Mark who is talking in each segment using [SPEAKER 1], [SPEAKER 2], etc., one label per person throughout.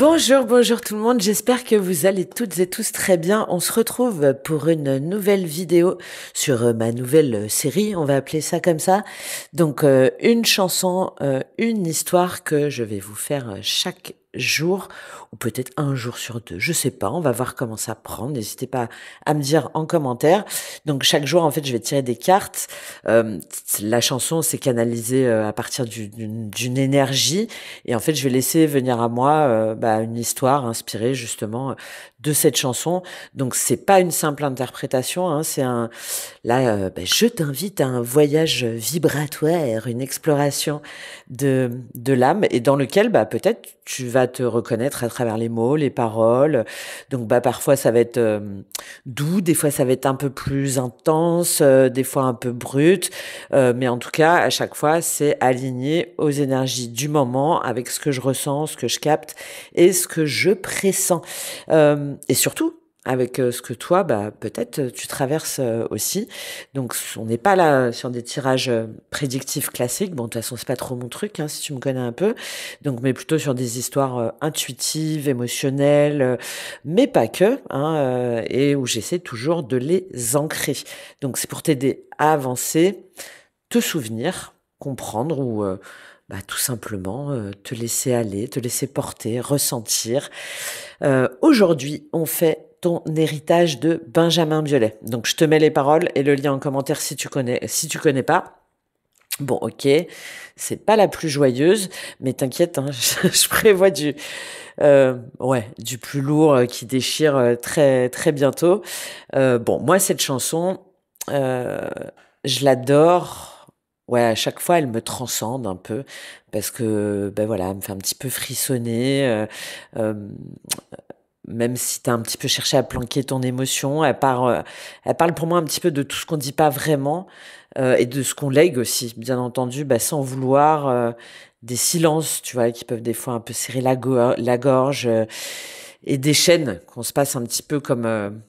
[SPEAKER 1] Bonjour, bonjour tout le monde, j'espère que vous allez toutes et tous très bien. On se retrouve pour une nouvelle vidéo sur ma nouvelle série, on va appeler ça comme ça. Donc une chanson, une histoire que je vais vous faire chaque jour, ou peut-être un jour sur deux, je sais pas, on va voir comment ça prend, n'hésitez pas à me dire en commentaire. Donc chaque jour en fait je vais tirer des cartes. La chanson c'est canalisé à partir d'une énergie, et en fait je vais laisser venir à moi une histoire inspirée justement de cette chanson. Donc c'est pas une simple interprétation, hein, c'est un là je t'invite à un voyage vibratoire, une exploration de l'âme, et dans lequel peut-être tu vas te reconnaître à travers les mots, les paroles. Donc parfois ça va être doux, des fois ça va être un peu plus intense, des fois un peu brut, mais en tout cas à chaque fois c'est aligné aux énergies du moment, avec ce que je ressens, ce que je capte et ce que je pressens, et surtout avec ce que toi, peut-être tu traverses aussi. Donc on n'est pas là sur des tirages prédictifs classiques. Bon, de toute façon, c'est pas trop mon truc, hein, si tu me connais un peu. Donc, mais plutôt sur des histoires intuitives, émotionnelles, mais pas que, hein, et où j'essaie toujours de les ancrer. Donc c'est pour t'aider à avancer, te souvenir, comprendre, ou tout simplement te laisser aller, te laisser porter, ressentir. Aujourd'hui, on fait ton héritage de Benjamin Biolay. Donc, je te mets les paroles et le lien en commentaire si tu connais. Si tu connais pas, bon, ok, c'est pas la plus joyeuse, mais t'inquiète, hein, je prévois du plus lourd qui déchire très très bientôt. Moi, cette chanson, euh, je l'adore. Ouais, à chaque fois, elle me transcende un peu parce que, voilà, elle me fait un petit peu frissonner. Euh, Même si tu as un petit peu cherché à planquer ton émotion, elle parle pour moi un petit peu de tout ce qu'on dit pas vraiment, et de ce qu'on lègue aussi, bien entendu, sans vouloir, des silences, tu vois, qui peuvent des fois un peu serrer la gorge, et des chaînes qu'on se passe un petit peu comme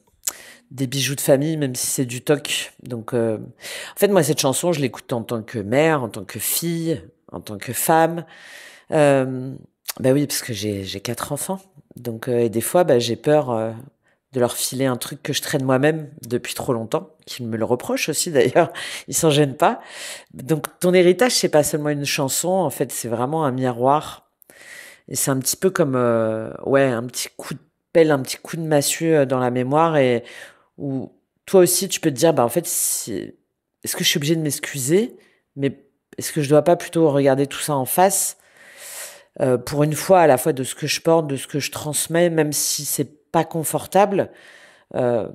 [SPEAKER 1] des bijoux de famille, même si c'est du toc. Donc, en fait, moi, cette chanson, je l'écoute en tant que mère, en tant que fille, en tant que femme. Euh, oui, parce que j'ai 4 enfants. Donc, et des fois, j'ai peur de leur filer un truc que je traîne moi-même depuis trop longtemps, qu'ils me le reprochent aussi d'ailleurs, ils s'en gênent pas. Donc, ton héritage, c'est pas seulement une chanson, en fait, c'est vraiment un miroir. Et c'est un petit peu comme, un petit coup de pelle, un petit coup de massue dans la mémoire, et où toi aussi, tu peux te dire, en fait, est-ce que je suis obligée de m'excuser, mais est-ce que je dois pas plutôt regarder tout ça en face, pour une fois, à la fois de ce que je porte, de ce que je transmets, même si c'est pas confortable. Euh,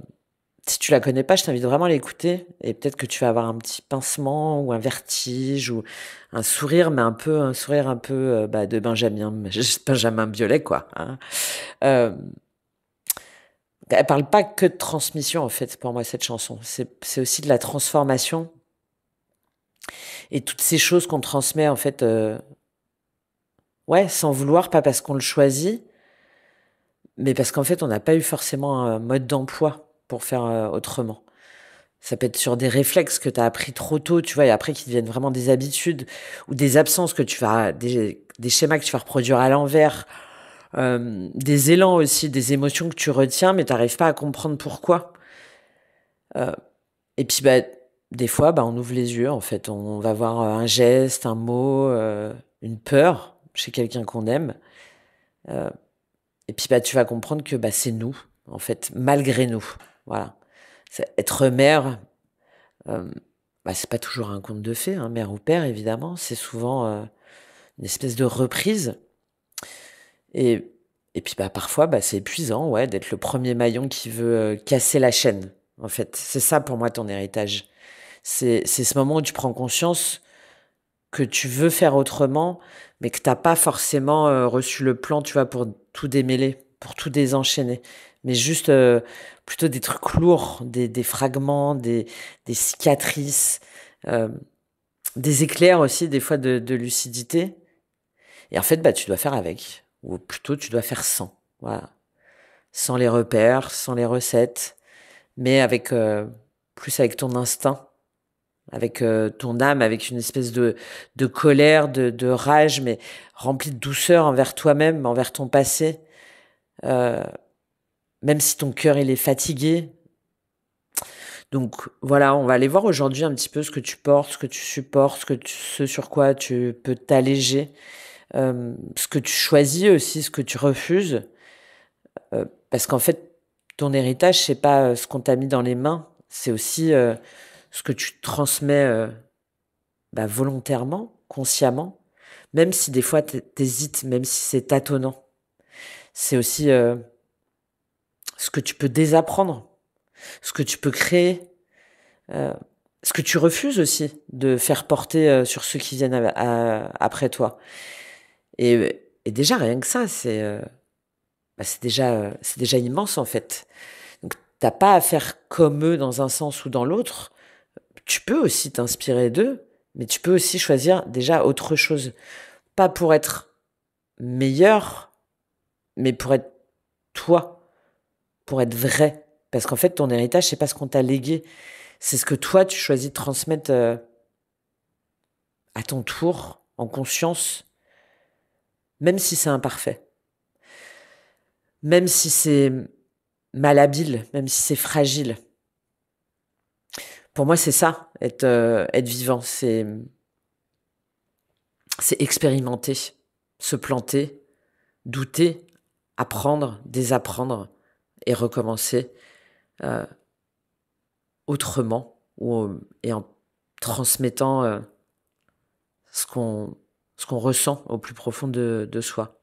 [SPEAKER 1] Si tu la connais pas, je t'invite vraiment à l'écouter, et peut-être que tu vas avoir un petit pincement ou un vertige ou un sourire, mais un sourire un peu de Benjamin Biolay, quoi, hein. Euh, Elle parle pas que de transmission, en fait, pour moi, cette chanson. C'est aussi de la transformation, et toutes ces choses qu'on transmet, en fait, sans vouloir, pas parce qu'on le choisit, mais parce qu'en fait, on n'a pas eu forcément un mode d'emploi pour faire autrement. Ça peut être sur des réflexes que tu as appris trop tôt, tu vois, et après qui deviennent vraiment des habitudes, ou des absences des schémas que tu vas reproduire à l'envers, des élans aussi, des émotions que tu retiens, mais tu n'arrives pas à comprendre pourquoi. Euh, et puis, des fois, on ouvre les yeux, en fait, on va voir un geste, un mot, une peur chez quelqu'un qu'on aime. Euh, et puis, tu vas comprendre que c'est nous, en fait, malgré nous. Voilà. Être mère, Euh, c'est pas toujours un conte de fées, hein, mère ou père, évidemment. C'est souvent une espèce de reprise. Et, et puis parfois, c'est épuisant, ouais, d'être le premier maillon qui veut casser la chaîne. En fait, c'est ça pour moi ton héritage. C'est ce moment où tu prends conscience que tu veux faire autrement, mais que t'as pas forcément reçu le plan, tu vois, pour tout démêler, pour tout désenchaîner. Mais juste plutôt des trucs lourds, des fragments, des cicatrices, euh, des éclairs aussi, des fois de lucidité. Et en fait, tu dois faire avec, ou plutôt tu dois faire sans. Voilà. Sans les repères, sans les recettes, mais avec plus avec ton instinct, avec ton âme, avec une espèce de colère, de rage, mais remplie de douceur envers toi-même, envers ton passé. euh, même si ton cœur il est fatigué. Donc voilà, on va aller voir aujourd'hui un petit peu ce que tu portes, ce que tu supportes, ce sur quoi tu peux t'alléger, ce que tu choisis aussi, ce que tu refuses. Parce qu'en fait, ton héritage, c'est pas ce qu'on t'a mis dans les mains, c'est aussi ce que tu transmets volontairement, consciemment, même si des fois t'hésites, même si c'est tâtonnant. C'est aussi ce que tu peux désapprendre, ce que tu peux créer, euh, ce que tu refuses aussi de faire porter sur ceux qui viennent après toi. Et déjà, rien que ça, c'est déjà immense en fait. Donc, t'as pas à faire comme eux dans un sens ou dans l'autre. Tu peux aussi t'inspirer d'eux, mais tu peux aussi choisir déjà autre chose. Pas pour être meilleur, mais pour être toi, pour être vrai. Parce qu'en fait, ton héritage, c'est pas ce qu'on t'a légué. C'est ce que toi, tu choisis de transmettre à ton tour, en conscience, même si c'est imparfait. Même si c'est malhabile, même si c'est fragile. Pour moi, c'est ça, être vivant. C'est expérimenter, se planter, douter, apprendre, désapprendre et recommencer autrement et en transmettant ce qu'on ressent au plus profond de soi.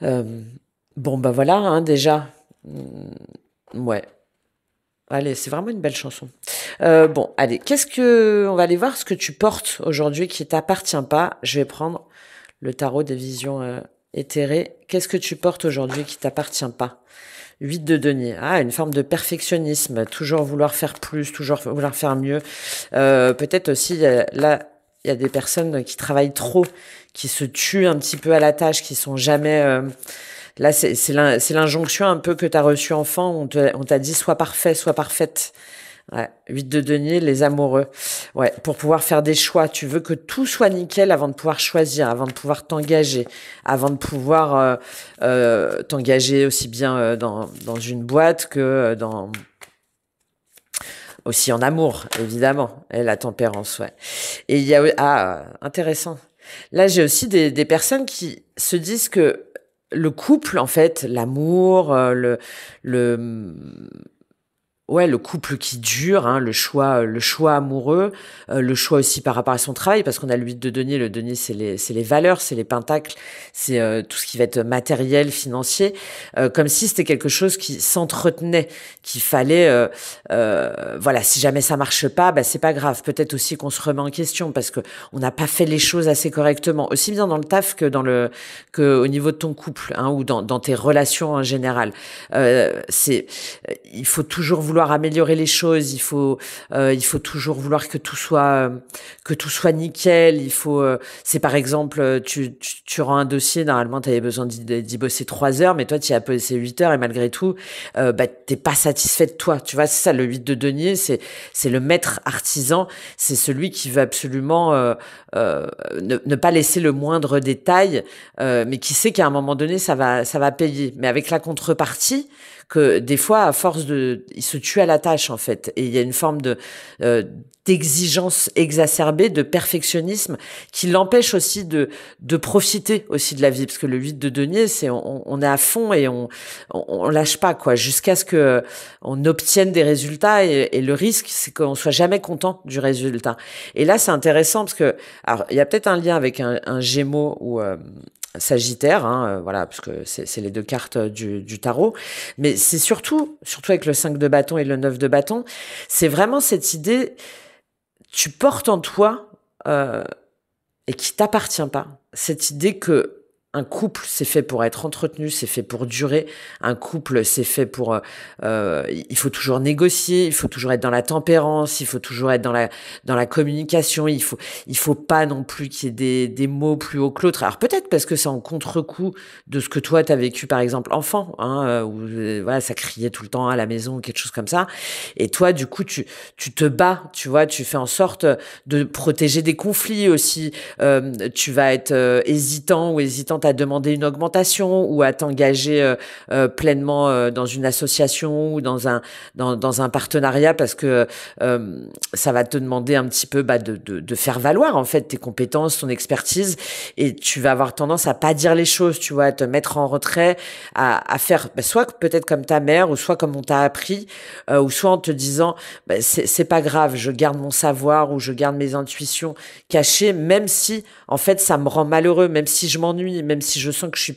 [SPEAKER 1] Bon, bah voilà, hein, déjà. Ouais. Allez, c'est vraiment une belle chanson. Bon, allez, on va aller voir ce que tu portes aujourd'hui qui t'appartient pas. Je vais prendre le tarot des visions éthérées. Qu'est-ce que tu portes aujourd'hui qui t'appartient pas? 8 de denier. Ah, une forme de perfectionnisme. Toujours vouloir faire plus, toujours vouloir faire mieux. Peut-être aussi, là, il y a des personnes qui travaillent trop, qui se tuent un petit peu à la tâche, qui sont jamais... Là, c'est l'injonction un peu que tu as reçue enfant. On t'a dit sois parfait, sois parfaite. Ouais, 8 de denier, les amoureux. Ouais, pour pouvoir faire des choix, tu veux que tout soit nickel avant de pouvoir choisir, avant de pouvoir t'engager, avant de pouvoir t'engager aussi bien dans une boîte que aussi en amour, évidemment. Et la tempérance, ouais. Et il y a intéressant. Là, j'ai aussi des personnes qui se disent que le couple, en fait, l'amour, le ouais, le couple qui dure, hein, le choix amoureux, le choix aussi par rapport à son travail, parce qu'on a le 8 de denier. Le denier, c'est les valeurs, c'est les pentacles, c'est tout ce qui va être matériel, financier, comme si c'était quelque chose qui s'entretenait, qu'il fallait, voilà, si jamais ça marche pas, bah c'est pas grave. Peut-être aussi qu'on se remet en question parce que on n'a pas fait les choses assez correctement, aussi bien dans le taf que au niveau de ton couple, hein, ou dans tes relations en général. Il faut toujours vouloir améliorer les choses, il faut toujours vouloir que tout soit nickel. C'est par exemple, tu rends un dossier, normalement tu avais besoin d'y bosser 3 heures, mais toi tu y as bossé 8 heures et malgré tout, t'es pas satisfait de toi. Tu vois, c'est ça le 8 de denier, c'est le maître artisan, c'est celui qui veut absolument ne pas laisser le moindre détail, mais qui sait qu'à un moment donné ça va payer, mais avec la contrepartie que des fois, à force il se tue à la tâche en fait, et il y a une forme d'exigence exacerbée, de perfectionnisme, qui l'empêche aussi de profiter aussi de la vie, parce que le 8 de denier, c'est on est à fond et on lâche pas quoi, jusqu'à ce que on obtienne des résultats, et le risque, c'est qu'on soit jamais content du résultat. Et là, c'est intéressant parce que, alors, il y a peut-être un lien avec un Gémeaux ou Sagittaire, hein, voilà, parce que c'est les deux cartes du tarot, mais c'est surtout avec le 5 de bâton et le 9 de bâton, c'est vraiment cette idée, tu portes en toi et qui t'appartient pas, cette idée que un couple, c'est fait pour être entretenu, c'est fait pour durer. Un couple, c'est fait pour... il faut toujours négocier, il faut toujours être dans la tempérance, il faut toujours être dans la communication. Il faut pas non plus qu'il y ait des mots plus hauts que l'autre. Alors peut-être parce que c'est en contre-coup de ce que toi, t'as vécu, par exemple, enfant, hein, où voilà, ça criait tout le temps à la maison, quelque chose comme ça. Et toi, du coup, tu te bats, tu vois, tu fais en sorte de protéger des conflits aussi. Tu vas être hésitant ou hésitante à demander une augmentation ou à t'engager pleinement dans une association ou dans un partenariat parce que ça va te demander un petit peu de faire valoir en fait tes compétences, ton expertise, et tu vas avoir tendance à pas dire les choses, tu vois, à te mettre en retrait, à faire soit peut-être comme ta mère ou soit comme on t'a appris, ou soit en te disant c'est pas grave, je garde mon savoir ou je garde mes intuitions cachées, même si en fait ça me rend malheureux, même si je m'ennuie, même si je sens que je suis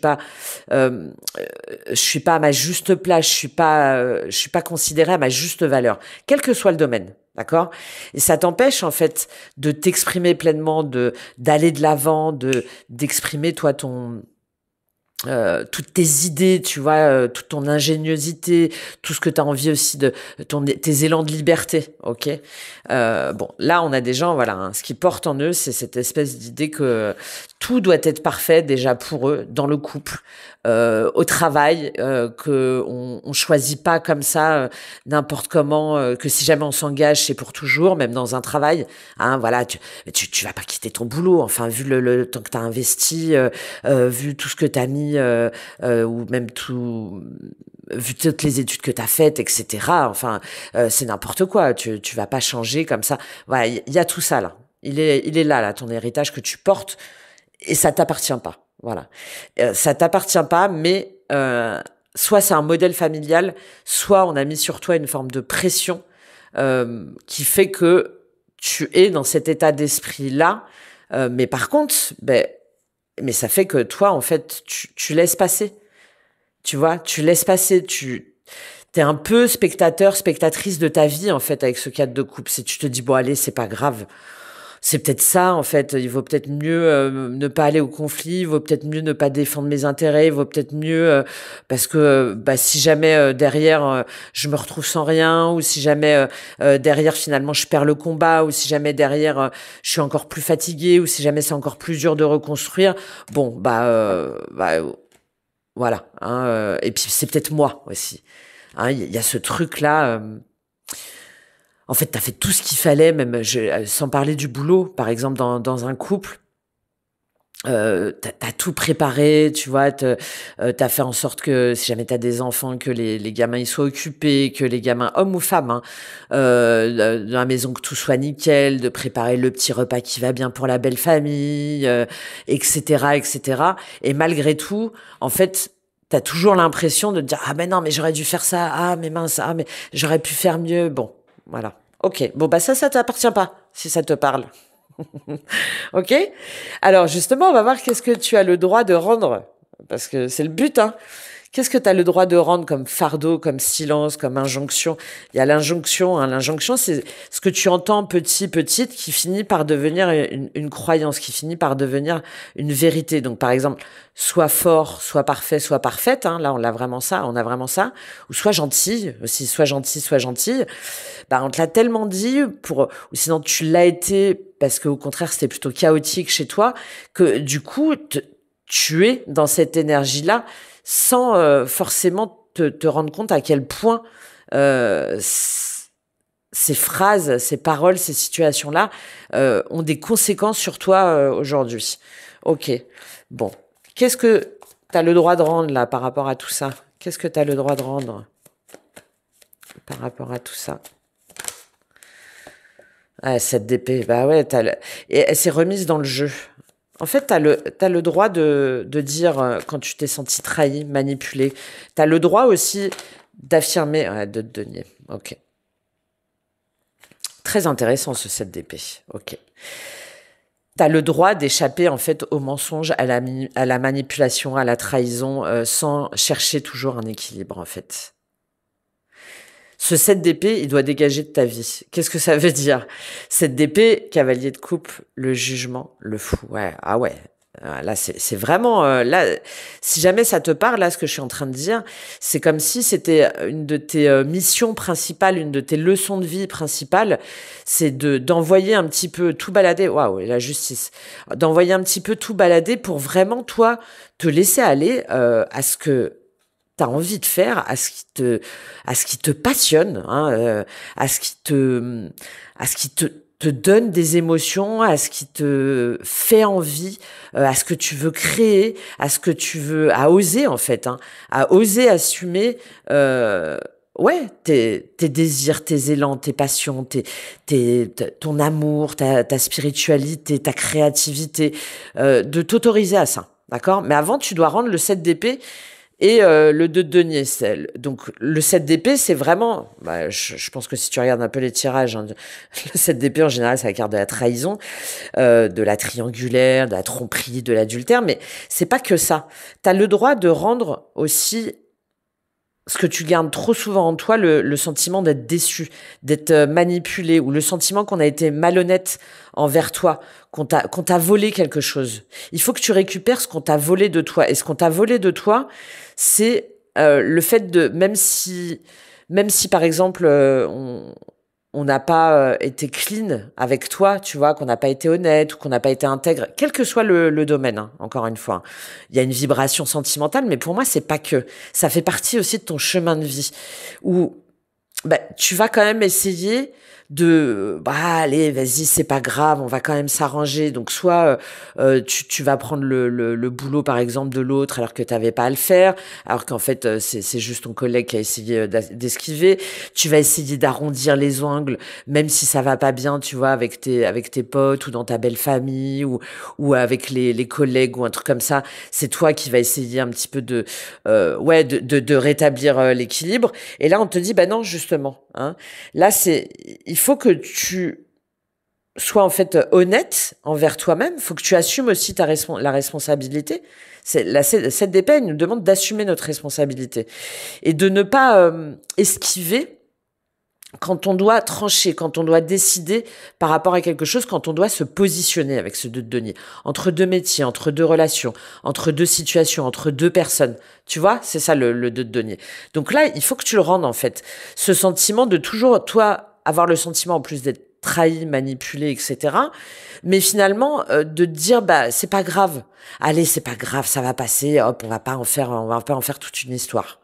[SPEAKER 1] pas à ma juste place, je suis pas considérée à ma juste valeur, quel que soit le domaine. D'accord? Et ça t'empêche, en fait, de t'exprimer pleinement, d'aller de l'avant, d'exprimer, toi, toutes tes idées, tu vois, toute ton ingéniosité, tout ce que tu as envie aussi tes élans de liberté, ok. Bon, là, on a des gens, voilà, hein, ce qu'ils portent en eux, c'est cette espèce d'idée que tout doit être parfait déjà pour eux, dans le couple, au travail, que on choisit pas comme ça n'importe comment, que si jamais on s'engage, c'est pour toujours, même dans un travail, hein, voilà, tu vas pas quitter ton boulot, enfin, vu le temps que tu as investi, vu tout ce que tu as mis, ou même vu toutes les études que tu as faites, etc. Enfin, c'est n'importe quoi. Tu vas pas changer comme ça. Voilà, il y a tout ça là. Il est là, ton héritage que tu portes, et ça t'appartient pas. Voilà, ça t'appartient pas, mais soit c'est un modèle familial, soit on a mis sur toi une forme de pression qui fait que tu es dans cet état d'esprit là. Mais par contre, mais ça fait que toi, en fait, tu laisses passer. Tu vois, tu laisses passer. T'es un peu spectateur, spectatrice de ta vie, en fait, avec ce cadre de couple. Si tu te dis, bon, allez, c'est pas grave. C'est peut-être ça, en fait. Il vaut peut-être mieux ne pas aller au conflit. Il vaut peut-être mieux ne pas défendre mes intérêts. Il vaut peut-être mieux parce que si jamais derrière je me retrouve sans rien, ou si jamais derrière finalement je perds le combat, ou si jamais derrière je suis encore plus fatiguée, ou si jamais c'est encore plus dur de reconstruire. Bon, voilà. Hein, et puis c'est peut-être moi aussi. Hein, y a ce truc là. En fait, t'as fait tout ce qu'il fallait, même sans parler du boulot, par exemple dans un couple. T'as tout préparé, tu vois, t'as fait en sorte que si jamais t'as des enfants, que les gamins ils soient occupés, que les gamins, hommes ou femmes, hein, dans la maison, que tout soit nickel, de préparer le petit repas qui va bien pour la belle famille, etc., etc. Et malgré tout, en fait, t'as toujours l'impression de te dire ah ben non mais j'aurais dû faire ça, ah mais mince, ah mais j'aurais pu faire mieux. Bon, voilà. Ok, bon ça t'appartient pas si ça te parle. Ok? Alors justement, on va voir qu'est-ce que tu as le droit de rendre, parce que c'est le but, hein. Qu'est-ce que tu as le droit de rendre comme fardeau, comme silence, comme injonction? Il y a l'injonction, hein. L'injonction, c'est ce que tu entends petite, qui finit par devenir une croyance, qui finit par devenir une vérité. Donc par exemple, sois fort, sois parfait, sois parfaite, hein. Là, on a vraiment ça. Ou sois gentil, aussi, sois gentil, sois gentille. On te l'a tellement dit, ou sinon tu l'as été, parce qu'au contraire, c'était plutôt chaotique chez toi, que du coup, tu es dans cette énergie-là, sans forcément te rendre compte à quel point ces phrases, ces paroles, ces situations-là ont des conséquences sur toi aujourd'hui. Ok, bon. Qu'est-ce que tu as le droit de rendre là par rapport à tout ça? Qu'est-ce que tu as le droit de rendre par rapport à tout ça? Ah, cette d'épée, bah ouais, et elle s'est remise dans le jeu. En fait, t'as le droit de dire quand tu t'es senti trahi, manipulé. T'as le droit aussi d'affirmer, de te donner. Ok. Très intéressant ce 7 d'épée. Ok. T'as le droit d'échapper en fait au mensonge, à la manipulation, à la trahison, sans chercher toujours un équilibre en fait. Ce 7 d'épée, il doit dégager de ta vie. Qu'est-ce que ça veut dire? 7 d'épée, cavalier de coupe, le jugement, le fou. Ouais, ah ouais. Là, c'est vraiment... là, si jamais ça te parle, là, ce que je suis en train de dire, c'est comme si c'était une de tes missions principales, une de tes leçons de vie principales, c'est d'envoyer un petit peu tout balader. Waouh, la justice. D'envoyer un petit peu tout balader pour vraiment, toi, te laisser aller à ce que t'as envie de faire, à ce qui te passionne, hein, à ce qui te te donne des émotions, à ce qui te fait envie, à ce que tu veux créer, à ce que tu veux, à oser en fait, hein, à oser assumer, ouais, tes désirs, tes élans, tes passions, ton amour, ta spiritualité, ta créativité, de t'autoriser à ça, d'accord? Mais avant, tu dois rendre le 7 d'épée et le 2 de denier. Donc le 7 d'épée, c'est vraiment, bah, je pense que si tu regardes un peu les tirages, hein, le 7 d'épée en général, c'est la carte de la trahison, de la triangulaire, de la tromperie, de l'adultère, mais c'est pas que ça. T'as le droit de rendre aussi ce que tu gardes trop souvent en toi, le sentiment d'être déçu, d'être manipulé, ou le sentiment qu'on a été malhonnête envers toi, qu'on t'a volé quelque chose. Il faut que tu récupères ce qu'on t'a volé de toi. Et ce qu'on t'a volé de toi, c'est le fait de, même si par exemple, on n'a pas été clean avec toi, tu vois, qu'on n'a pas été honnête ou qu'on n'a pas été intègre, quel que soit le domaine, hein, encore une fois. Il y a une vibration sentimentale, mais pour moi, c'est pas que. Ça fait partie aussi de ton chemin de vie où bah, tu vas quand même essayer de bah allez vas-y c'est pas grave on va quand même s'arranger donc soit tu vas prendre le boulot par exemple de l'autre alors que t'avais pas à le faire alors qu'en fait c'est juste ton collègue qui a essayé d'esquiver, tu vas essayer d'arrondir les angles même si ça va pas bien tu vois avec tes potes ou dans ta belle famille ou avec les collègues ou un truc comme ça, c'est toi qui vas essayer un petit peu de rétablir l'équilibre et là on te dit bah non justement hein, là il faut que tu sois en fait honnête envers toi-même. Il faut que tu assumes aussi la responsabilité. Cette d'épée nous demande d'assumer notre responsabilité et de ne pas esquiver quand on doit trancher, quand on doit décider par rapport à quelque chose, quand on doit se positionner avec ce 2 de denier, entre deux métiers, entre deux relations, entre deux situations, entre deux personnes. Tu vois, c'est ça le 2 de denier. Donc là, il faut que tu le rendes en fait. Ce sentiment de toujours, toi, avoir le sentiment en plus d'être trahi, manipulé, etc. Mais finalement, de te dire, bah, c'est pas grave. Allez, c'est pas grave, ça va passer, hop, on va pas en faire toute une histoire.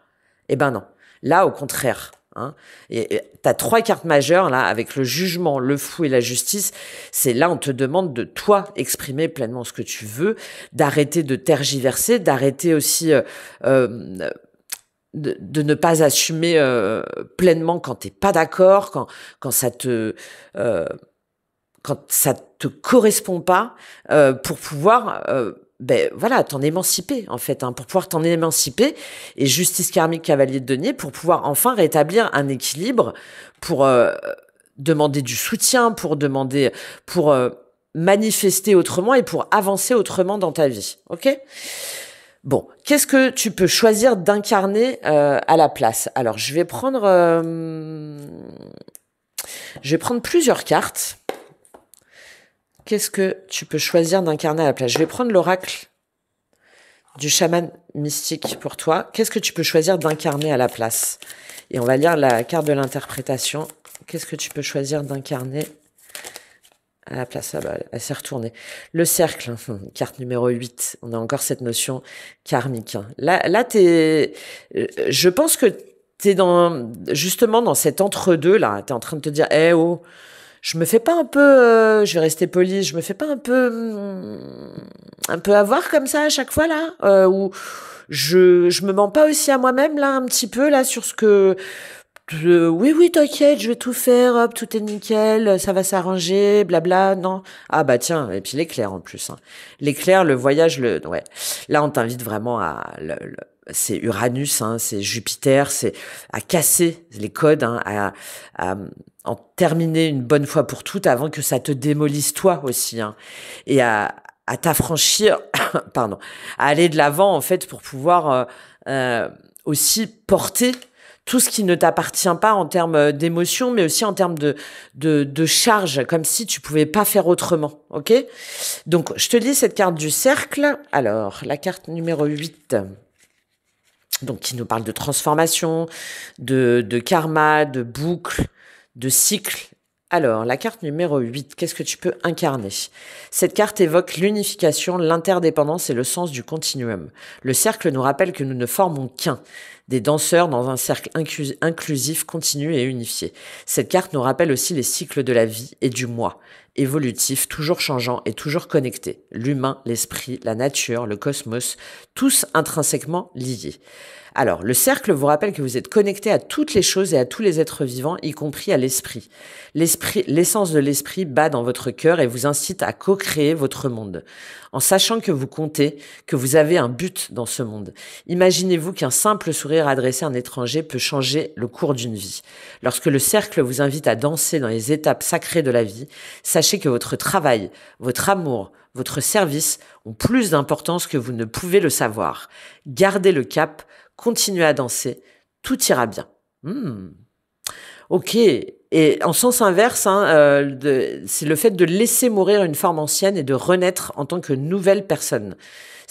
[SPEAKER 1] Eh ben non. Là, au contraire. Hein. Et t'as 3 cartes majeures là avec le jugement, le fou et la justice. C'est là on te demande de toi exprimer pleinement ce que tu veux, d'arrêter de tergiverser, d'arrêter aussi de ne pas assumer pleinement quand t'es pas d'accord, quand ça te quand ça te correspond pas, pour pouvoir ben voilà, t'en émanciper en fait, hein, pour pouvoir t'en émanciper et justice karmique cavalier de denier pour pouvoir enfin rétablir un équilibre, pour demander du soutien, pour manifester autrement et pour avancer autrement dans ta vie, ok? Bon, qu'est-ce que tu peux choisir d'incarner à la place? Alors, je vais prendre plusieurs cartes. Qu'est-ce que tu peux choisir d'incarner à la place? Je vais prendre l'oracle du chaman mystique pour toi. Qu'est-ce que tu peux choisir d'incarner à la place? Et on va lire la carte de l'interprétation. Qu'est-ce que tu peux choisir d'incarner à la place? Ah bah, elle s'est retournée. Le cercle, carte numéro 8. On a encore cette notion karmique. Là, je pense que t'es justement dans cet entre-deux, là. T'es en train de te dire, eh oh, je me fais pas un peu, je vais rester poli, je me fais pas un peu avoir comme ça à chaque fois là, ou je me mens pas aussi à moi-même là un petit peu là sur ce que oui t'inquiète, je vais tout faire, hop tout est nickel, ça va s'arranger, blabla, non ah bah tiens et puis l'éclair en plus, hein. L'éclair, le voyage, ouais là on t'invite vraiment à c'est Uranus, hein, c'est Jupiter, c'est à casser les codes, hein, à en terminer une bonne fois pour toutes avant que ça te démolisse toi aussi, hein, et à t'affranchir, pardon, à aller de l'avant en fait pour pouvoir aussi porter tout ce qui ne t'appartient pas en termes d'émotion, mais aussi en termes de charge, comme si tu pouvais pas faire autrement, ok? Donc, je te lis cette carte du cercle. Alors, la carte numéro 8, donc qui nous parle de transformation, de karma, de boucle, de cycle Alors, la carte numéro 8, qu'est-ce que tu peux incarner? Cette carte évoque l'unification, l'interdépendance et le sens du continuum. Le cercle nous rappelle que nous ne formons qu'un, des danseurs dans un cercle inclusif, continu et unifié. Cette carte nous rappelle aussi les cycles de la vie et du moi, évolutif, toujours changeant et toujours connecté. L'humain, l'esprit, la nature, le cosmos, tous intrinsèquement liés. Alors, le cercle vous rappelle que vous êtes connecté à toutes les choses et à tous les êtres vivants, y compris à l'esprit. L'essence de l'esprit bat dans votre cœur et vous incite à co-créer votre monde, en sachant que vous comptez, que vous avez un but dans ce monde. Imaginez-vous qu'un simple sourire adressé à un étranger peut changer le cours d'une vie. Lorsque le cercle vous invite à danser dans les étapes sacrées de la vie, sachez que votre travail, votre amour, votre service ont plus d'importance que vous ne pouvez le savoir. Gardez le cap, continuez à danser, tout ira bien. Ok. Et en sens inverse, c'est le fait de laisser mourir une forme ancienne et de renaître en tant que nouvelle personne.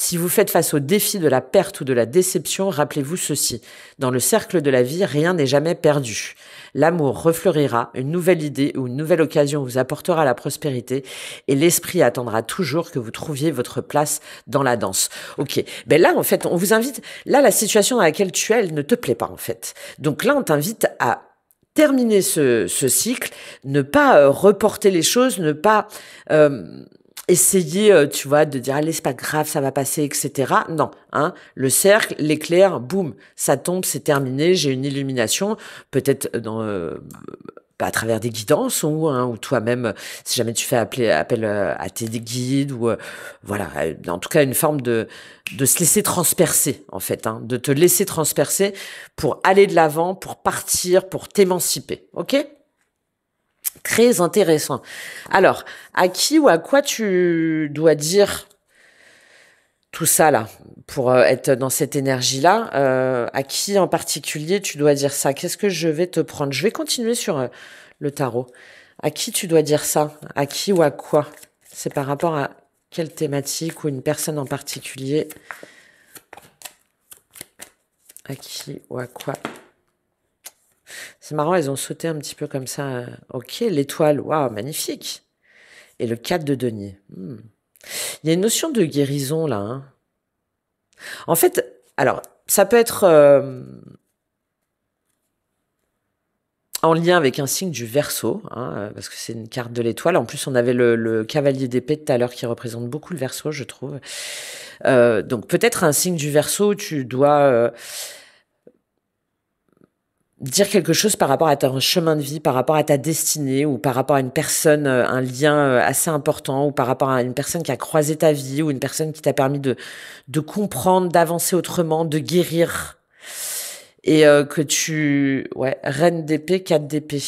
[SPEAKER 1] Si vous faites face au défi de la perte ou de la déception, rappelez-vous ceci. Dans le cercle de la vie, rien n'est jamais perdu. L'amour refleurira, une nouvelle idée ou une nouvelle occasion vous apportera la prospérité et l'esprit attendra toujours que vous trouviez votre place dans la danse. Ok, ben là en fait on vous invite, là la situation dans laquelle tu es, elle ne te plaît pas en fait. Donc là on t'invite à terminer ce cycle, ne pas reporter les choses, ne pas essayer, tu vois, de dire allez c'est pas grave, ça va passer, etc. Non, le cercle, l'éclair, boum, ça tombe, c'est terminé. J'ai une illumination, peut-être à travers des guidances ou toi-même, si jamais tu fais appel à tes guides ou voilà, en tout cas une forme de se laisser transpercer en fait, de te laisser transpercer pour aller de l'avant, pour partir, pour t'émanciper, ok? Très intéressant. Alors, à qui ou à quoi tu dois dire tout ça là pour être dans cette énergie-là? À qui en particulier tu dois dire ça? Qu'est-ce que je vais te prendre? Je vais continuer sur le tarot. À qui tu dois dire ça? À qui ou à quoi? C'est par rapport à quelle thématique ou une personne en particulier? À qui ou à quoi? C'est marrant, elles ont sauté un petit peu comme ça. Ok, l'étoile, waouh, magnifique. Et le 4 de denier. Il y a une notion de guérison là. En fait, alors, ça peut être en lien avec un signe du Verseau, parce que c'est une carte de l'étoile. En plus, on avait le cavalier d'épée tout à l'heure qui représente beaucoup le Verseau, je trouve. Donc, peut-être un signe du Verseau, tu dois dire quelque chose par rapport à ton chemin de vie, par rapport à ta destinée, ou par rapport à une personne, un lien assez important, ou par rapport à une personne qui a croisé ta vie, ou une personne qui t'a permis de comprendre, d'avancer autrement, de guérir. Et que tu... Ouais, reine d'épée, 4 d'épée.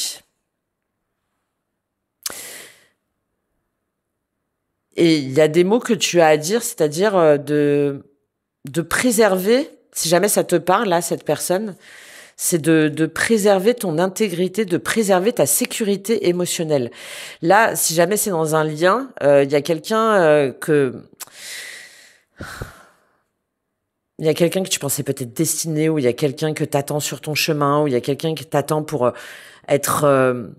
[SPEAKER 1] Et il y a des mots que tu as à dire, c'est-à-dire de préserver, si jamais ça te parle, là, cette personne, c'est de préserver ton intégrité, de préserver ta sécurité émotionnelle. Là, si jamais c'est dans un lien, il y a quelqu'un il y a quelqu'un que tu pensais peut-être destiné, ou il y a quelqu'un que t'attends sur ton chemin, ou il y a quelqu'un qui t'attend pour être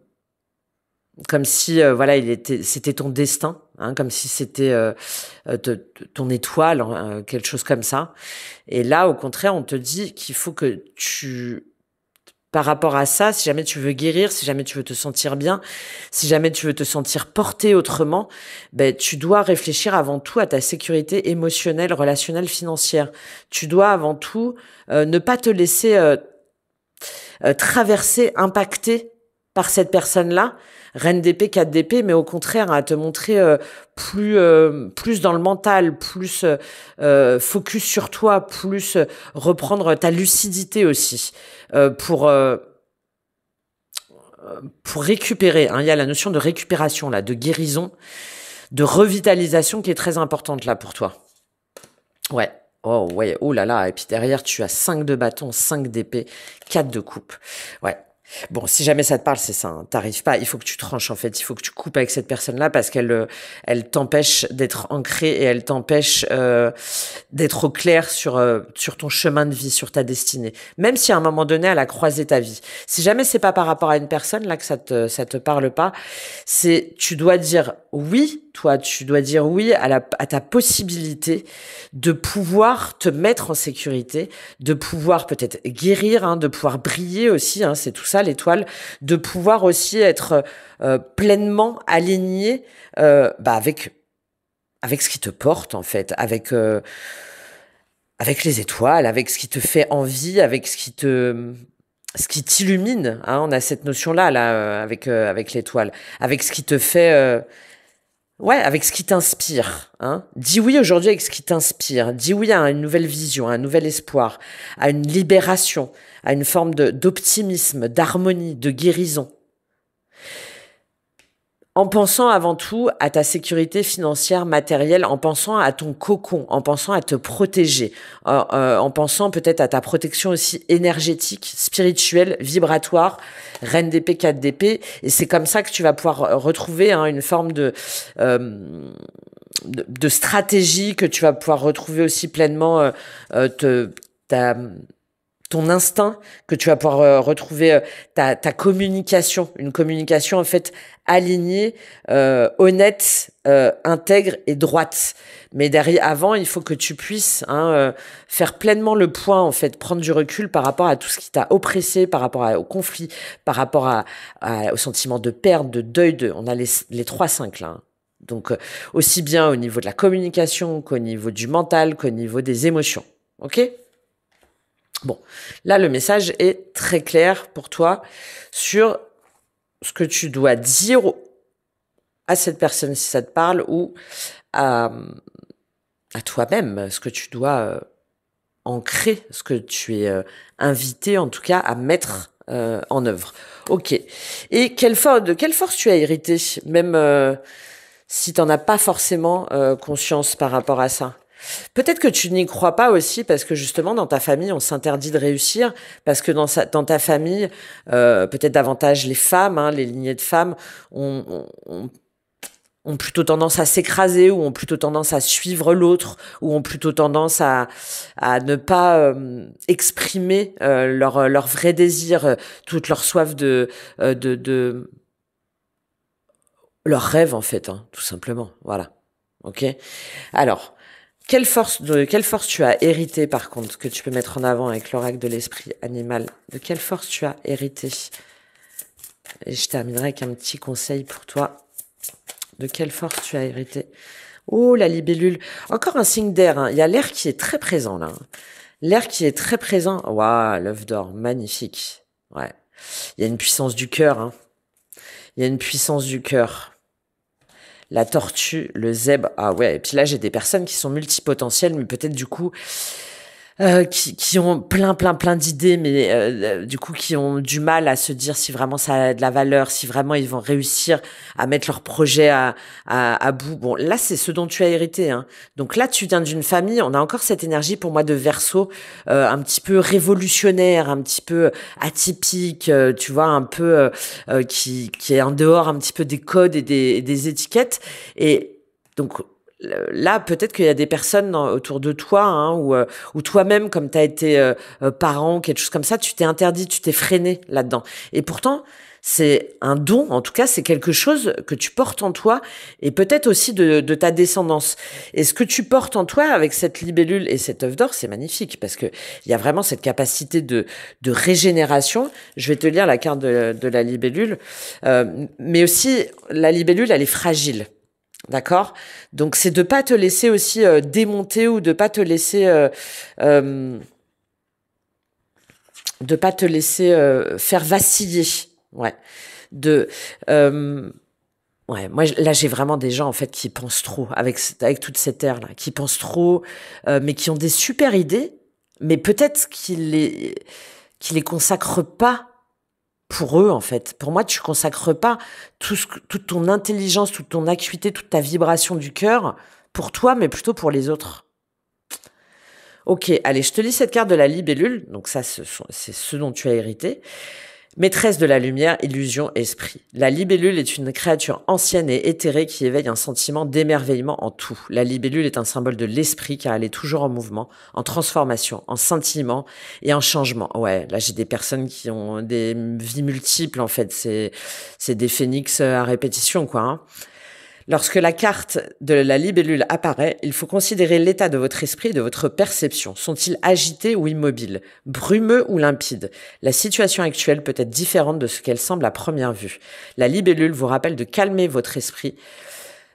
[SPEAKER 1] comme si voilà, c'était ton destin, comme si c'était ton étoile, quelque chose comme ça. Et là, au contraire, on te dit qu'il faut que par rapport à ça, si jamais tu veux guérir, si jamais tu veux te sentir bien, si jamais tu veux te sentir porté autrement, ben, tu dois réfléchir avant tout à ta sécurité émotionnelle, relationnelle, financière. Tu dois avant tout ne pas te laisser traverser, impacter par cette personne-là, reine d'épée, 4 d'épée, mais au contraire à te montrer plus dans le mental, plus focus sur toi, plus reprendre ta lucidité aussi pour récupérer. Il y a la notion de récupération là, de guérison, de revitalisation qui est très importante là pour toi. Ouais. Oh ouais, oh là là, et puis derrière tu as 5 de bâton, 5 d'épée, 4 de coupe. Ouais. Bon, si jamais ça te parle, c'est ça, hein. T'arrives pas, il faut que tu tranches en fait, il faut que tu coupes avec cette personne-là parce elle t'empêche d'être ancrée et elle t'empêche d'être au clair sur ton chemin de vie, sur ta destinée. Même si à un moment donné, elle a croisé ta vie. Si jamais c'est pas par rapport à une personne là que ça te parle pas, tu dois dire oui, toi, tu dois dire oui à ta possibilité de pouvoir te mettre en sécurité, de pouvoir peut-être guérir, hein, de pouvoir briller aussi, hein, c'est tout ça l'étoile, de pouvoir aussi être pleinement aligné avec ce qui te porte en fait, avec les étoiles, avec ce qui te fait envie, avec ce qui t'illumine, hein, on a cette notion-là, avec l'étoile, avec ce qui te fait, ouais, avec ce qui t'inspire, hein. Dis oui aujourd'hui avec ce qui t'inspire. Dis oui à une nouvelle vision, à un nouvel espoir, à une libération, à une forme d'optimisme, d'harmonie, de guérison. En pensant avant tout à ta sécurité financière, matérielle, en pensant à ton cocon, en pensant à te protéger, en pensant peut-être à ta protection aussi énergétique, spirituelle, vibratoire, reine d'épée, 4 d'épée. Et c'est comme ça que tu vas pouvoir retrouver, hein, une forme de stratégie, que tu vas pouvoir retrouver aussi pleinement ta ton instinct, que tu vas pouvoir retrouver ta communication, une communication en fait alignée, honnête, intègre et droite. Mais derrière, avant, il faut que tu puisses, hein, faire pleinement le point, en fait, prendre du recul par rapport à tout ce qui t'a oppressé, par rapport au conflit, par rapport au sentiment de perte, de deuil. On a les 3-5 là, hein. Donc, aussi bien au niveau de la communication qu'au niveau du mental, qu'au niveau des émotions. OK ? Bon, là, le message est très clair pour toi sur ce que tu dois dire à cette personne si ça te parle, ou à toi-même, ce que tu dois ancrer, ce que tu es invité en tout cas à mettre en œuvre. Ok. Et de quelle force tu as hérité, même si tu n'en as pas forcément conscience par rapport à ça? Peut-être que tu n'y crois pas aussi parce que justement dans ta famille on s'interdit de réussir, parce que dans ta famille, peut-être davantage les femmes, hein, les lignées de femmes ont plutôt tendance à s'écraser, ou ont plutôt tendance à suivre l'autre, ou ont plutôt tendance à ne pas exprimer leur vrai désir, toute leur soif de leur rêve en fait, hein, tout simplement. Voilà. Ok. Alors. De quelle force tu as hérité, par contre, que tu peux mettre en avant avec l'oracle de l'esprit animal? De quelle force tu as hérité? Et je terminerai avec un petit conseil pour toi. De quelle force tu as hérité? Oh, la libellule. Encore un signe d'air, hein. Il y a l'air qui est très présent, là. L'air qui est très présent. Waouh, l'œuf d'or, magnifique. Ouais. Il y a une puissance du cœur, hein. Il y a une puissance du cœur. La tortue, le zèbre, ah ouais. Et puis là, j'ai des personnes qui sont multipotentielles, mais peut-être du coup, qui ont plein d'idées, mais du coup, qui ont du mal à se dire si vraiment ça a de la valeur, si vraiment ils vont réussir à mettre leur projet à bout. Bon, là, c'est ce dont tu as hérité, hein. Donc là, tu viens d'une famille, on a encore cette énergie pour moi de Verseau, un petit peu révolutionnaire, un petit peu atypique, tu vois, un peu qui est en dehors un petit peu des codes et des étiquettes. Et donc là, peut-être qu'il y a des personnes autour de toi, hein, ou toi-même, comme tu as été parent, quelque chose comme ça, tu t'es interdit, tu t'es freiné là-dedans. Et pourtant, c'est un don, en tout cas, c'est quelque chose que tu portes en toi, et peut-être aussi de ta descendance. Et ce que tu portes en toi avec cette libellule et cet œuf d'or, c'est magnifique, parce que il y a vraiment cette capacité de régénération. Je vais te lire la carte de la libellule, mais aussi, la libellule, elle est fragile. D'accord? Donc, c'est de pas te laisser aussi démonter, ou de pas te laisser faire vaciller. Ouais. Ouais, moi là j'ai vraiment des gens en fait qui pensent trop avec toute cette ère là, qui pensent trop, mais qui ont des super idées, mais peut-être qu'ils les consacrent pas pour eux, en fait. Pour moi, tu consacres pas toute ton intelligence, toute ton acuité, toute ta vibration du cœur pour toi, mais plutôt pour les autres. Ok, allez, je te lis cette carte de la libellule. Donc ça, c'est ce dont tu as hérité. Maîtresse de la lumière, illusion, esprit. La libellule est une créature ancienne et éthérée qui éveille un sentiment d'émerveillement en tout. La libellule est un symbole de l'esprit car elle est toujours en mouvement, en transformation, en scintillement et en changement. Ouais, là j'ai des personnes qui ont des vies multiples en fait. C'est des phénix à répétition quoi. Hein. Lorsque la carte de la libellule apparaît, il faut considérer l'état de votre esprit et de votre perception. Sont-ils agités ou immobiles, brumeux ou limpides? La situation actuelle peut être différente de ce qu'elle semble à première vue. La libellule vous rappelle de calmer votre esprit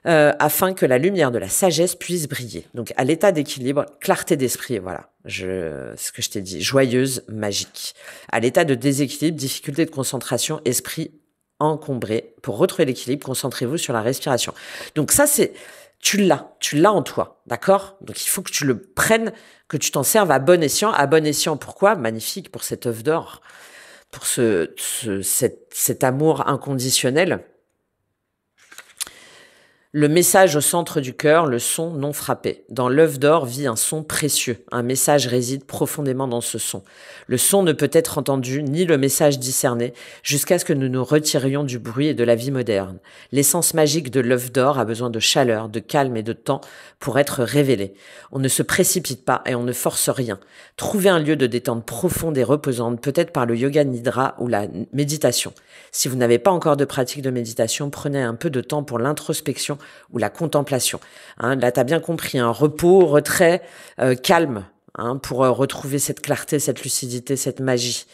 [SPEAKER 1] afin que la lumière de la sagesse puisse briller. Donc à l'état d'équilibre, clarté d'esprit, voilà, ce que je t'ai dit, joyeuse, magique. À l'état de déséquilibre, difficulté de concentration, esprit encombré. Pour retrouver l'équilibre, concentrez-vous sur la respiration. Donc ça, tu l'as en toi, d'accord? Donc il faut que tu le prennes, que tu t'en serves à bon escient. À bon escient, pourquoi? Magnifique pour cette œuvre d'or, pour cet amour inconditionnel. Le message au centre du cœur, le son non frappé. Dans l'œuf d'or vit un son précieux. Un message réside profondément dans ce son. Le son ne peut être entendu, ni le message discerné, jusqu'à ce que nous nous retirions du bruit et de la vie moderne. L'essence magique de l'œuf d'or a besoin de chaleur, de calme et de temps pour être révélée. On ne se précipite pas et on ne force rien. Trouvez un lieu de détente profonde et reposante, peut-être par le yoga nidra ou la méditation. Si vous n'avez pas encore de pratique de méditation, prenez un peu de temps pour l'introspection ou la contemplation. Hein, là, tu as bien compris, un repos, retrait, calme, hein, pour retrouver cette clarté, cette lucidité, cette magie.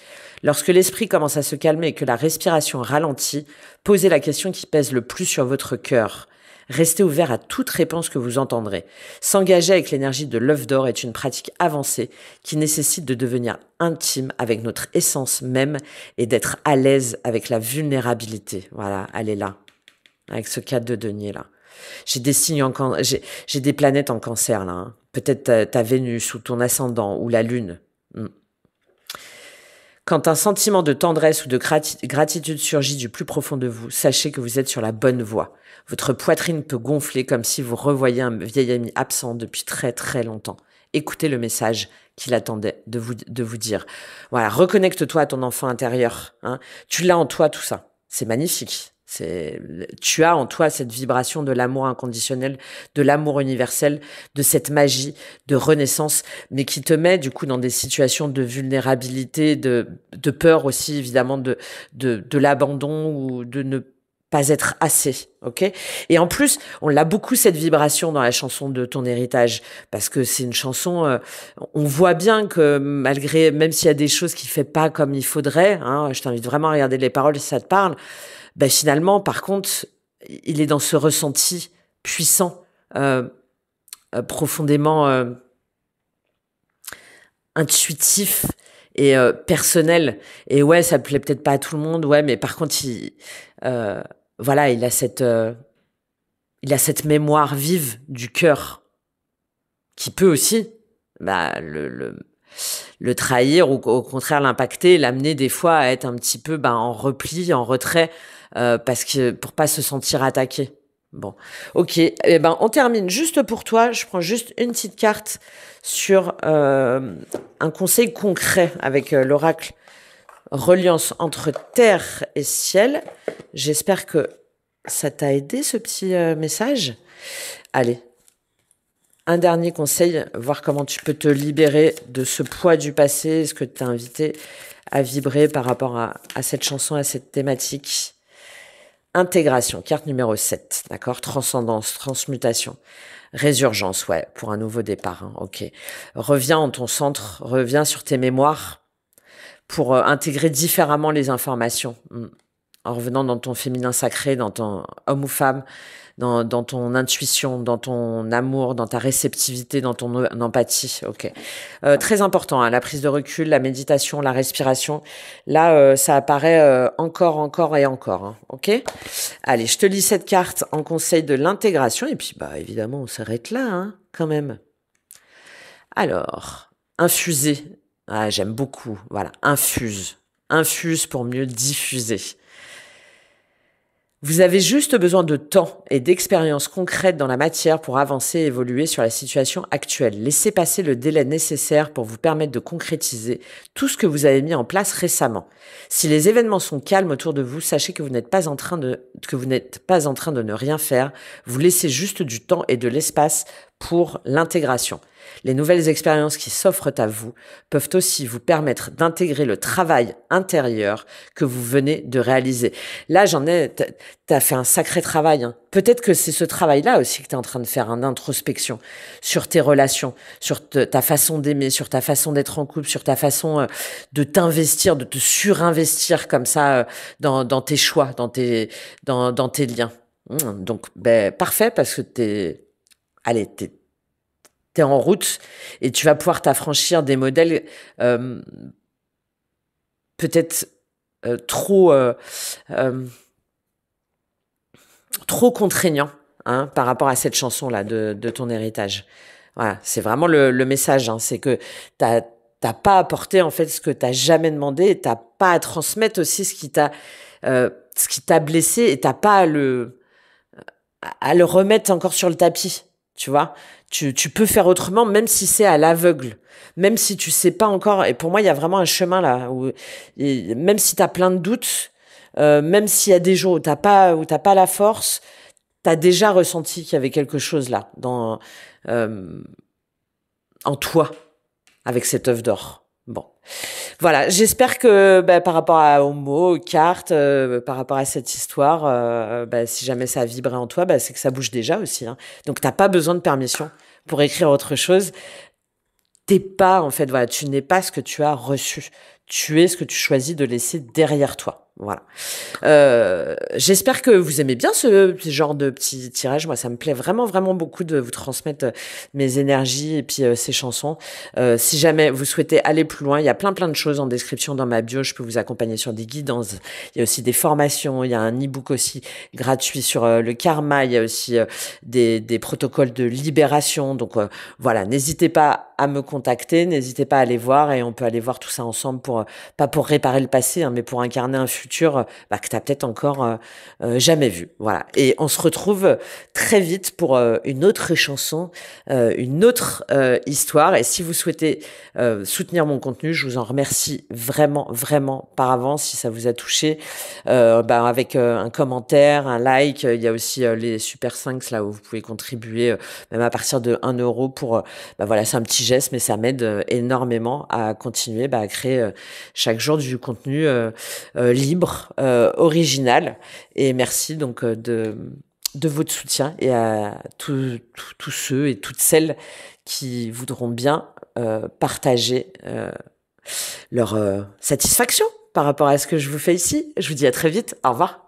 [SPEAKER 1] Lorsque l'esprit commence à se calmer et que la respiration ralentit, posez la question qui pèse le plus sur votre cœur. Restez ouvert à toute réponse que vous entendrez. S'engager avec l'énergie de l'œuf d'or est une pratique avancée qui nécessite de devenir intime avec notre essence même et d'être à l'aise avec la vulnérabilité. Voilà, elle est là, avec ce 4 de denier là. J'ai des signes j'ai des planètes en cancer là. Hein. Peut-être ta Vénus ou ton ascendant ou la lune. Quand un sentiment de tendresse ou de gratitude surgit du plus profond de vous, sachez que vous êtes sur la bonne voie. Votre poitrine peut gonfler comme si vous revoyiez un vieil ami absent depuis très très longtemps. Écoutez le message qu'il attendait de vous dire. Voilà, reconnecte-toi à ton enfant intérieur. Hein. Tu l'as en toi tout ça. C'est magnifique. Tu as en toi cette vibration de l'amour inconditionnel, de l'amour universel, de cette magie de renaissance, mais qui te met du coup dans des situations de vulnérabilité, de peur aussi évidemment de l'abandon ou de ne pas être assez, ok? Et en plus, on l'a beaucoup cette vibration dans la chanson de Ton héritage, parce que c'est une chanson, on voit bien que malgré, même s'il y a des choses qui fait pas comme il faudrait, hein, je t'invite vraiment à regarder les paroles si ça te parle. Ben finalement, par contre, il est dans ce ressenti puissant, profondément intuitif et personnel. Et ouais, ça plaît peut-être pas à tout le monde, ouais, mais par contre, voilà, il a cette mémoire vive du cœur qui peut aussi le trahir ou au contraire l'impacter, l'amener des fois à être un petit peu en repli, en retrait, parce que pour pas se sentir attaqué. Bon, ok. On termine juste pour toi. Je prends juste une petite carte sur un conseil concret avec l'oracle Reliance entre terre et ciel. J'espère que ça t'a aidé ce petit message. Allez. Un dernier conseil, voir comment tu peux te libérer de ce poids du passé. Est-ce que tu t'es invité à vibrer par rapport à cette chanson, à cette thématique? Intégration, carte numéro 7, d'accord? Transcendance, transmutation, résurgence, ouais, pour un nouveau départ, hein, ok. Reviens en ton centre, reviens sur tes mémoires pour intégrer différemment les informations. En revenant dans ton féminin sacré, dans ton homme ou femme, dans ton intuition, dans ton amour, dans ta réceptivité, dans ton empathie. Ok. Très important, hein, la prise de recul, la méditation, la respiration. Là, ça apparaît encore et encore. Hein, ok. Allez, je te lis cette carte en conseil de l'intégration. Et puis, évidemment, on s'arrête là, hein, quand même. Alors, infuser. Ah, j'aime beaucoup. Voilà, infuse. Infuse pour mieux diffuser. Vous avez juste besoin de temps et d'expérience concrète dans la matière pour avancer et évoluer sur la situation actuelle. Laissez passer le délai nécessaire pour vous permettre de concrétiser tout ce que vous avez mis en place récemment. Si les événements sont calmes autour de vous, sachez que vous n'êtes pas en train de ne rien faire. Vous laissez juste du temps et de l'espace pour l'intégration. Les nouvelles expériences qui s'offrent à vous peuvent aussi vous permettre d'intégrer le travail intérieur que vous venez de réaliser. Là, t'as fait un sacré travail, hein. Peut-être que c'est ce travail-là aussi que t'es en train de faire, hein, d'introspection sur tes relations, sur ta façon d'aimer, sur ta façon d'être en couple, sur ta façon de t'investir, de te surinvestir comme ça dans tes choix, dans tes liens. Donc, parfait parce que t'es en route et tu vas pouvoir t'affranchir des modèles peut-être trop contraignants, hein, par rapport à cette chanson-là de ton héritage. Voilà, c'est vraiment le message, hein, c'est que t'as pas apporté en fait ce que t'as jamais demandé et t'as pas à transmettre aussi ce qui t'a blessé et t'as pas à le remettre encore sur le tapis. Tu vois, tu peux faire autrement, même si c'est à l'aveugle, même si tu sais pas encore. Et pour moi, il y a vraiment un chemin là où, même si t'as plein de doutes, même s'il y a des jours où t'as pas la force, t'as déjà ressenti qu'il y avait quelque chose là en toi avec cette œuf d'or. Bon, voilà. J'espère que par rapport aux mots, aux cartes, par rapport à cette histoire, si jamais ça a vibré en toi, c'est que ça bouge déjà aussi, hein. Donc t'as pas besoin de permission pour écrire autre chose. T'es pas, en fait, voilà, tu n'es pas ce que tu as reçu. Tu es ce que tu choisis de laisser derrière toi. Voilà. J'espère que vous aimez bien ce genre de petit tirage. Moi, ça me plaît vraiment, vraiment beaucoup de vous transmettre mes énergies et puis ces chansons. Si jamais vous souhaitez aller plus loin, il y a plein de choses en description dans ma bio. Je peux vous accompagner sur des guidances. Il y a aussi des formations. Il y a un e-book aussi gratuit sur le karma. Il y a aussi des protocoles de libération. Donc voilà, n'hésitez pas à me contacter, n'hésitez pas à aller voir et on peut aller voir tout ça ensemble pour pas pour réparer le passé, hein, mais pour incarner un futur que t'as peut-être encore jamais vu. Voilà. Et on se retrouve très vite pour une autre chanson, une autre histoire. Et si vous souhaitez soutenir mon contenu, je vous en remercie vraiment, vraiment par avance si ça vous a touché. Avec un commentaire, un like. Il y a aussi les Super 5 là où vous pouvez contribuer même à partir de 1 euro pour voilà, c'est un petit geste mais ça m'aide énormément à continuer à créer chaque jour du contenu libre, original. Et merci donc de votre soutien et à tous ceux et toutes celles qui voudront bien partager leur satisfaction par rapport à ce que je vous fais ici. Je vous dis à très vite. Au revoir.